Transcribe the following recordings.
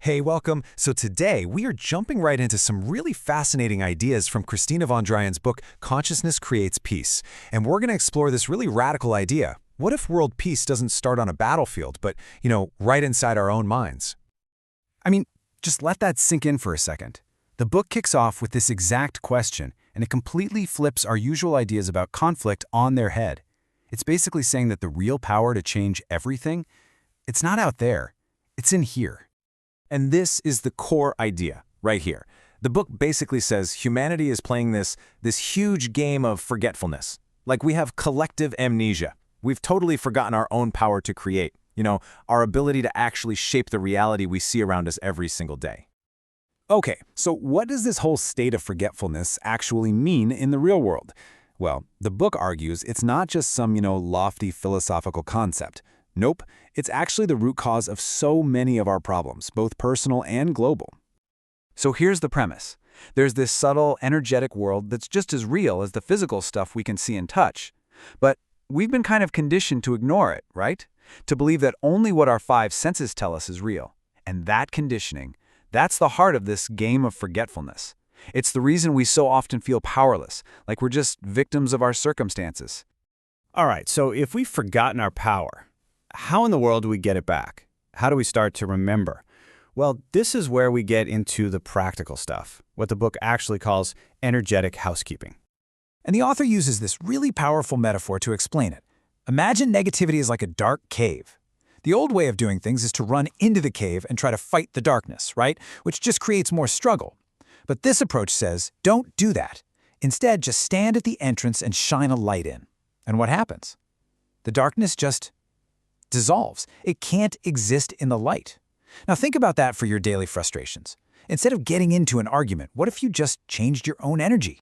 Hey, welcome. So today we are jumping right into some really fascinating ideas from Christina von Dreien's book, Consciousness Creates Peace. And we're going to explore this really radical idea. What if world peace doesn't start on a battlefield, but, right inside our own minds? I mean, just let that sink in for a second. The book kicks off with this exact question, and it completely flips our usual ideas about conflict on their head. It's basically saying that the real power to change everything, it's not out there, it's in here. And this is the core idea, right here. The book basically says humanity is playing this huge game of forgetfulness. Like we have collective amnesia. We've totally forgotten our own power to create, our ability to actually shape the reality we see around us every single day. Okay, so what does this whole state of forgetfulness actually mean in the real world? Well, the book argues it's not just some, lofty philosophical concept. Nope, it's actually the root cause of so many of our problems, both personal and global. So here's the premise. There's this subtle, energetic world that's just as real as the physical stuff we can see and touch. But we've been kind of conditioned to ignore it, right? To believe that only what our five senses tell us is real. And that conditioning, that's the heart of this game of forgetfulness. It's the reason we so often feel powerless, like we're just victims of our circumstances. All right, so if we've forgotten our power, how in the world do we get it back? How do we start to remember? Well, this is where we get into the practical stuff, what the book actually calls energetic housekeeping. And the author uses this really powerful metaphor to explain it. Imagine negativity is like a dark cave. The old way of doing things is to run into the cave and try to fight the darkness, right? Which just creates more struggle. But this approach says, don't do that. Instead, just stand at the entrance and shine a light in. And what happens? The darkness just dissolves. It can't exist in the light. Now think about that for your daily frustrations. Instead of getting into an argument, what if you just changed your own energy?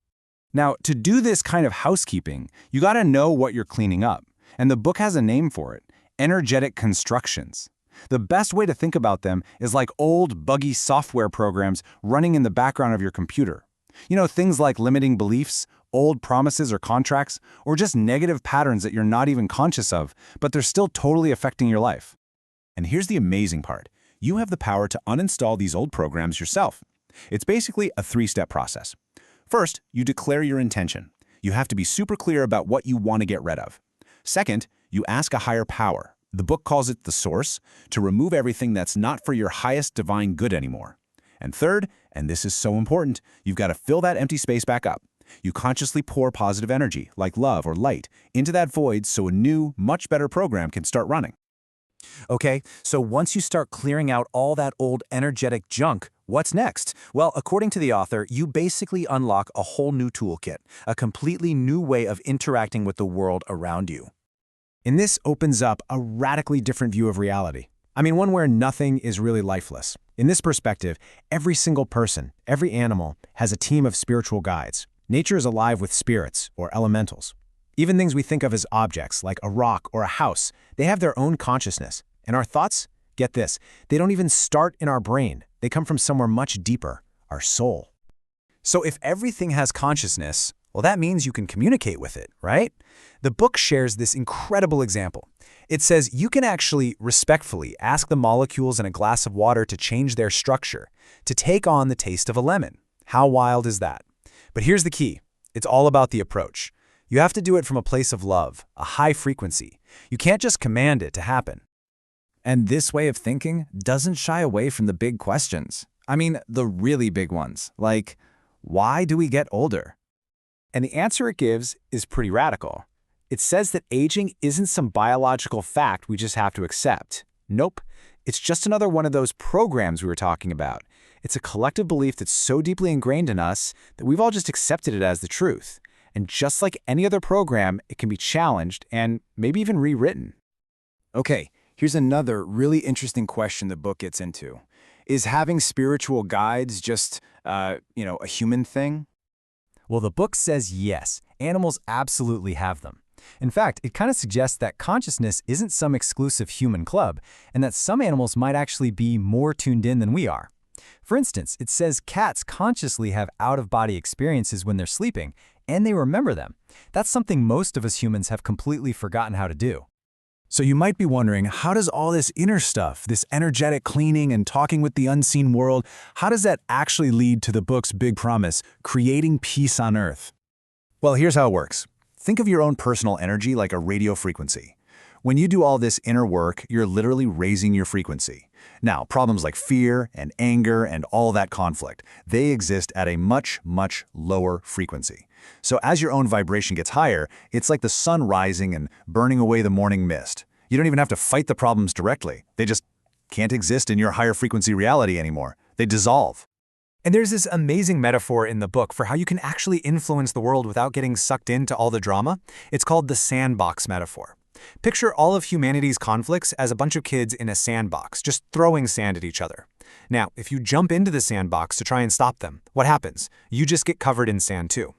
Now, to do this kind of housekeeping, you gotta know what you're cleaning up. And the book has a name for it, energetic constructions. The best way to think about them is like old, buggy software programs running in the background of your computer. Things like limiting beliefs, old promises or contracts, or just negative patterns that you're not even conscious of, but they're still totally affecting your life. And here's the amazing part. You have the power to uninstall these old programs yourself. It's basically a three-step process. First, you declare your intention. You have to be super clear about what you want to get rid of. Second, you ask a higher power. The book calls it the source, to remove everything that's not for your highest divine good anymore. And third, and this is so important, you've got to fill that empty space back up. You consciously pour positive energy, like love or light, into that void so a new, much better program can start running. Okay, so once you start clearing out all that old energetic junk, what's next? Well, according to the author, you basically unlock a whole new toolkit, a completely new way of interacting with the world around you. And this opens up a radically different view of reality. I mean, one where nothing is really lifeless. In this perspective, every single person, every animal, has a team of spiritual guides. Nature is alive with spirits, or elementals. Even things we think of as objects, like a rock or a house, they have their own consciousness. And our thoughts, get this, they don't even start in our brain. They come from somewhere much deeper, our soul. So if everything has consciousness, well, that means you can communicate with it, right? The book shares this incredible example. It says you can actually respectfully ask the molecules in a glass of water to change their structure, to take on the taste of a lemon. How wild is that? But here's the key. It's all about the approach. You have to do it from a place of love, a high frequency. You can't just command it to happen. And this way of thinking doesn't shy away from the big questions. I mean, the really big ones, like, why do we get older? And the answer it gives is pretty radical. It says that aging isn't some biological fact we just have to accept. Nope, it's just another one of those programs we were talking about. It's a collective belief that's so deeply ingrained in us that we've all just accepted it as the truth. And just like any other program, it can be challenged and maybe even rewritten. Okay, here's another really interesting question the book gets into. Is having spiritual guides just, a human thing? Well, the book says yes, animals absolutely have them. In fact, it kind of suggests that consciousness isn't some exclusive human club, and that some animals might actually be more tuned in than we are. For instance, it says cats consciously have out-of-body experiences when they're sleeping, and they remember them. That's something most of us humans have completely forgotten how to do. So you might be wondering, how does all this inner stuff, this energetic cleaning and talking with the unseen world, how does that actually lead to the book's big promise, creating peace on Earth? Well, here's how it works. Think of your own personal energy like a radio frequency. When you do all this inner work, you're literally raising your frequency. Now, problems like fear and anger and all that conflict, they exist at a much, much lower frequency. So as your own vibration gets higher, it's like the sun rising and burning away the morning mist. You don't even have to fight the problems directly. They just can't exist in your higher frequency reality anymore. They dissolve. And there's this amazing metaphor in the book for how you can actually influence the world without getting sucked into all the drama. It's called the sandbox metaphor. Picture all of humanity's conflicts as a bunch of kids in a sandbox, just throwing sand at each other. Now, if you jump into the sandbox to try and stop them, what happens? You just get covered in sand too.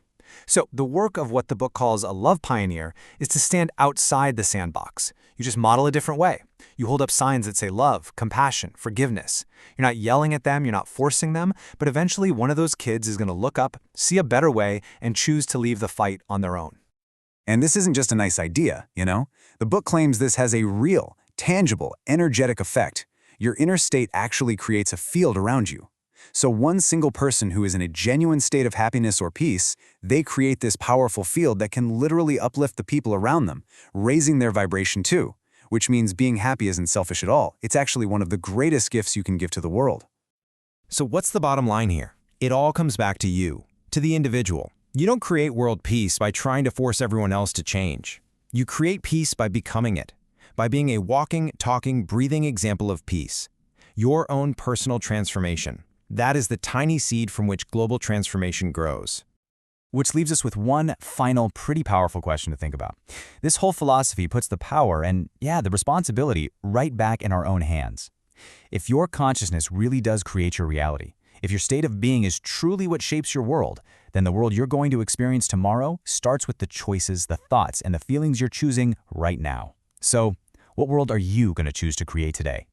So the work of what the book calls a love pioneer is to stand outside the sandbox. You just model a different way. You hold up signs that say love, compassion, forgiveness. You're not yelling at them, you're not forcing them, but eventually one of those kids is going to look up, see a better way, and choose to leave the fight on their own. And this isn't just a nice idea, you know? The book claims this has a real, tangible, energetic effect. Your inner state actually creates a field around you. So one single person who is in a genuine state of happiness or peace, they create this powerful field that can literally uplift the people around them, raising their vibration too, which means being happy isn't selfish at all. It's actually one of the greatest gifts you can give to the world. So what's the bottom line here? It all comes back to you, to the individual. You don't create world peace by trying to force everyone else to change. You create peace by becoming it, by being a walking, talking, breathing example of peace. Your own personal transformation. That is the tiny seed from which global transformation grows. Which leaves us with one final, pretty powerful question to think about. This whole philosophy puts the power and, the responsibility right back in our own hands. If your consciousness really does create your reality, if your state of being is truly what shapes your world, then the world you're going to experience tomorrow starts with the choices, the thoughts, and the feelings you're choosing right now. So, what world are you going to choose to create today?